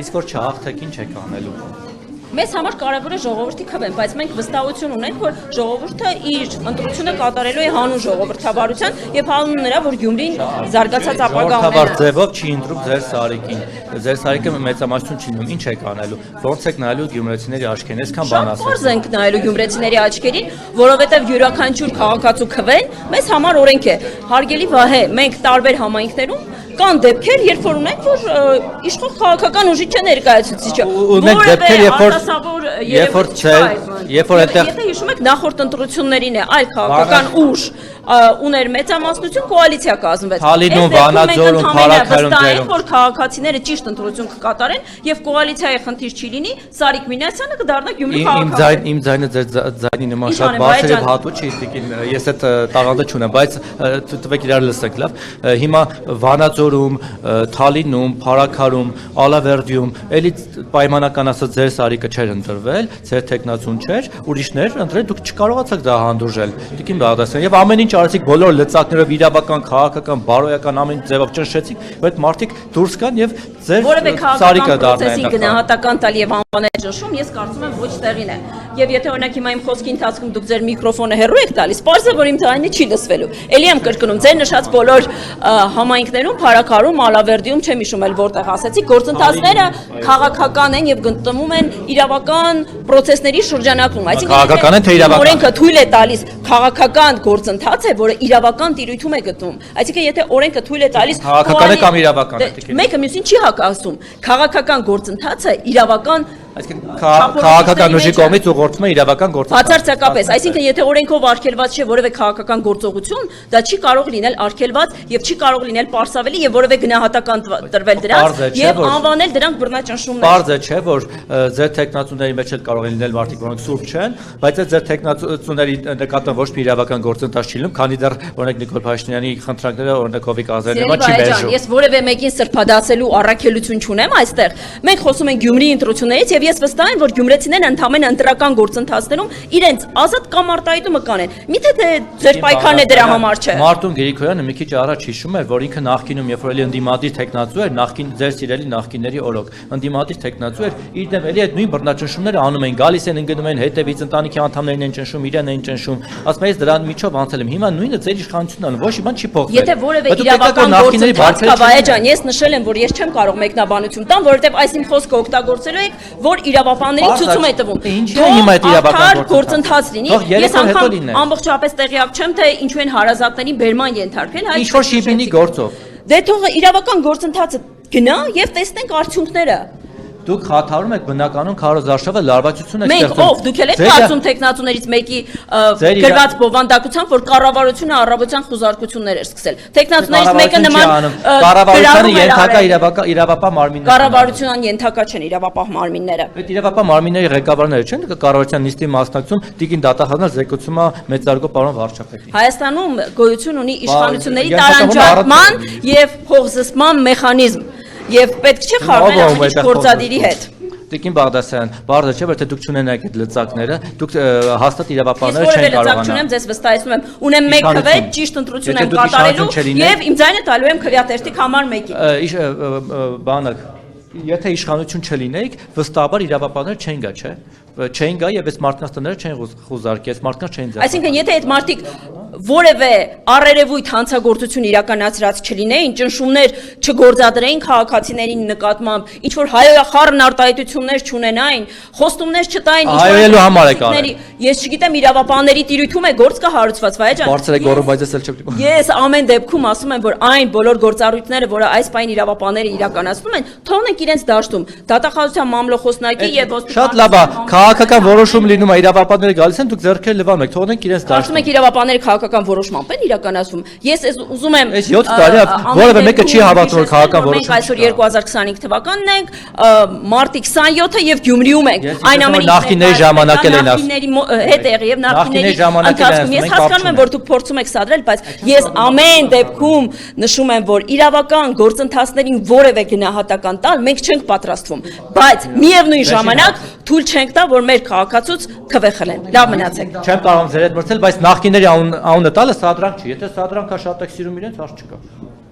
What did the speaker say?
Իսկ որ չհաղթեք ինչ եք անելու։ Մեզ համար կարևոր է ժողովրդի քվեն, բայց մենք վստահություն ունենք, որ ժողովուրդը իր ընտրությունը կատարելու է հանուն ժողովրդավարության եւ հանուն նրա, որ Գյումրին զարգացած ապագա ունենա։ Ձևով չի ընտրում ձեր Սարիկին։ Ձեր Սարիկը մեծամասնություն չի լինում, ինչ եք անելու։ Ոնց եք նայելու գյումրեցիների աչքերին, այսքան բան ասել։ Շատ ենք նայելու գյումրեցիների աչքերին, որովհետեւ յուրաքանչյուր քաղաքացու քվեն մեզ համար օրենք է։ Հարգելի Վահե, մենք տարբեր համայնքներում կան դեպքեր, երբ որ ունենք, որ իշխող քաղաքական ուժի չէ ներկայացուցիչը։ Ունենք դեպքեր, երբ որ եթե հիշում եք նախորդ ընտրություններին է այլ քաղաքական ուժ ուներ մեծամասնություն կոալիցիա կազմվեց։ Հալինում, Վանաձորում, Փարաքարում որ քաղաքացիները ճիշտ ընտրություն կկատարեն եւ կոալիցիայի խնդիր չի լինի, Սարիկ Մինասյանը կդառնա Գյումրի քաղաքացի։ Իմ ձայնը ձեր ձայնի նման շատ բարձր եւ հատուկ չի, ես այդ տաղանդը չունեմ, բայց տվեք իրար լսեք, լավ։ Հիմա Վանաձորում, Թալինում, Փարաքարում, Ալավերդիում, էլի պայմանական ասած ձեր Սարիկը չէր ընտրվել, ձեր տեխնացուն չէր, ուրիշներ ընտրել, դուք չկարողացաք դա հանդուրժել։ Տիկին Բաղդասարյան եւ ամեն ինչ արեցիք բոլոր լծակներով իրավական, քաղաքական, բարոյական ամեն ձևով ճնշեցիք, որ մարդիկ դուրս գան եւ ձեր Սարիկը դառնան։ Գնահատական տալ եւ անվանել ճնշում, ես կարծում եմ ոչ տեղին է։ Եվ եթե օրինակ հիմա իմ խոսքի ընթացքում դուք ձեր միկրոֆոնը հեռու եք տալիս, պարզ է որ իմ ձայնը չի լսվելու։ Էլի եմ կրկնում, ձեր նշած բոլոր համայնքներում, Փարաքարում, Ալավերդիում չեմ հիշում էլ որտեղ ասեցի, գործընթացները քաղաքական են եւ գտնվում են իրավական process-ների շրջանակում։ Քաղաքական են թե իրավական։ Օրենքը թույլ է տալիս քաղաքական գործընթաց է, որը իրավական տիրույթում է գտնվում։ Այսինքն եթե օրենքը թույլ է տալիս քաղաքական է կամ իրավական է։ Մեկը մյուսին չի հակասում։ Քաղաքական գործընթացը իրավական քաղաքական ուժի կողմից ուղղորդվում է իրավական գործընթաց։ Բացարձակապես, այսինքն եթե օրենքով արգելված չէ որևէ քաղաքական գործողություն, դա չի կարող լինել արգելված եւ չի կարող լինել պարսավելի եւ որևէ գնահատական տրվել դրանց եւ անվանել դրանք բռնաճնշումներ։ Պարզ է, չէ, որ ձեր տեխնացուների մեջ էլ կարող են լինել մարդիկ, որոնք սուրբ չեն, բայց այդ ձեր տեխնացուների նկատմամբ ոչ մի իրավական գործընթաց չի լինում, քանի դեռ օրինակ Նիկոլ Փաշինյանի խնդրանքները օրինակ Հովիկ Ազարյանը չի բերժում։ Ես որևէ մեկին սրբադասելու առաքելություն չունեմ այստեղ։ Մենք խոսում ենք Գյումրի ընտրություններից եւ ես վստահ եմ, որ գյումրեցիներն ընդհանրեն ընտրական գործընթացներում իրենց ազատ կամ արտահայտումը կանեն։ Միթե ձեր պայքարն է դրա համար չէ։ Մարտուն Գերիկոյանը մի քիչ առաջ հիշում էր, որ ինքը նախկինում, երբ որ էլի ընդդիմադիր տեխնացու էր, նախկին ձեր սիրելի նախկինների օրոք, ընդդիմադիր տեխնացու էր, իր դեմ էլի այդ նույն բռնաճնշումները անում են, գալիս են ընկնում են հետևից ընտանիքի անդամներին են ճնշում, իրեն են ճնշում։ Ասում ես դրան միջով անցել եմ։ Հիմա նույնը ձեր իշխանությունն անում, ոչ մի բան չի փոխվել։ Եթե որևէ իրավական գործընթաց կա, Վահե ջան, ես նշել եմ, որ ես չեմ կարող մեկնաբանություն տամ, որովհետև այս իմ խոսքը օգտագործելու եք, որ իրավաբանների ցույցում է տվում։ Հիմա այդ իրավական գործընթաց լինի։ Ես անգամ ամբողջապես տեղյակ չեմ, թե ինչու են հարազատների բերման ենթարկվել, հայ։ Ինչ որ շիբինի գործով։ Դե թող իրավական գործընթացը գնա եւ տեսնենք արդյունքները։ Դուք խաթարում եք բնականon քարոզարշավը լարվածություն եք ստեղծում։ Մենք ով դուք եք կարծում տեխնացուներից մեկի գրված բովանդակությամբ, որ կառավարությունը առավոտյան խուզարկություններ էր սկսել։ Տեխնացուներից մեկը նման կառավարությանը ենթակա իրավապահ մարմիններ։ Կառավարության ենթակա չեն իրավապահ մարմինները։ Այդ իրավապահ մարմինների ղեկավարները չեն կառավարության նիստի մասնակցում Տիկին Դատախազն զեկուցում է մեծարգո պարոն վարչապետին։ Հայաստանում գոյություն ունի իշխանությունների տարանջատման եւ փոխզսման մեխանիզմ։ Եվ պետք չէ խառնել ամեն գործադիրի հետ։ Տիկին Բաղդասարյան, բարձր չէ, որ թե դուք չունենաք այդ լծակները, դուք հաստատ իրավապահները չեն կարողանա։ Ես որևէ լծակ չունեմ, ձեզ վստահեցնում եմ, ունեմ մեկ քվե, ճիշտ ընտրություն եմ կատարելու եւ իմ ձայնը տալու եմ քվեատերտիկ համար մեկին։ Բանը, եթե իշխանություն չլինեիք, վստահաբար իրավապահները չեն գա, չէ՞։ Չեն գա եւ այս մարդկանց տները չեն խուզարկի, այս մարդկանց չեն ձախ։ Այսինքն եթե այդ մարդիկ որևէ առերևույթ հանցագործություն իրականացրած չլինեին, ճնշումներ չգործադրեին քաղաքացիների նկատմամբ, ինչ որ հայոյախառն արտահայտություններ չունենային, խոստումներ չտային, հայոյելու համար է կարել։ Ես չգիտեմ իրավապահների տիրույթում է գործ կա հարուցված, Վահե ջան։ Բարձր է գոռում, բայց ես էլ չգիտեմ։ Ես ամեն դեպքում ասում եմ, որ այն բոլոր գործառույթները, որը այս պայն իրավապահները իրականացնում են, թողնենք իրենց դաշտում։ Դատախազության մամլոխոսնակի եւ Շատ լավ է, քաղաքական որոշում լինում է, իրավապահները գալիս են, դուք ձեռքերը լվանում եք, թողնենք իրենց դաշտում։ Ասում եք իրավապահները քաղաքական որոշմամբ են իրականացվում։ Ես ուզում եմ Այս 7 տարի որևէ մեկը չի հավատում որ քաղաքական որոշում։ Մենք այսօր 2025 թվականն ենք, մարտի 27-ը եւ Գյումրիում ենք։ Այն ամենի նախկինների ժամանակ էլ են ասում։ Հետ եղի եւ նախկինների ընթացքում ես հասկանում եմ որ դուք փորձում եք սադրել, բայց ես ամեն դեպքում նշում եմ որ իրավական գործընթացներին որևէ գնահատական տալ մենք չենք պատրաստվում, բայց միևնույն ժամանակ թույլ չենք տա որ մեր քաղաքացուց քվե խլեն։ Լավ մնացեք։ Չեմ կարող ձեր հետ մրցել, բայց նախկինների անունը տալը սադրանք չի։ Եթե սադրանքա շատ եք սիրում իրենց, հարց չկա։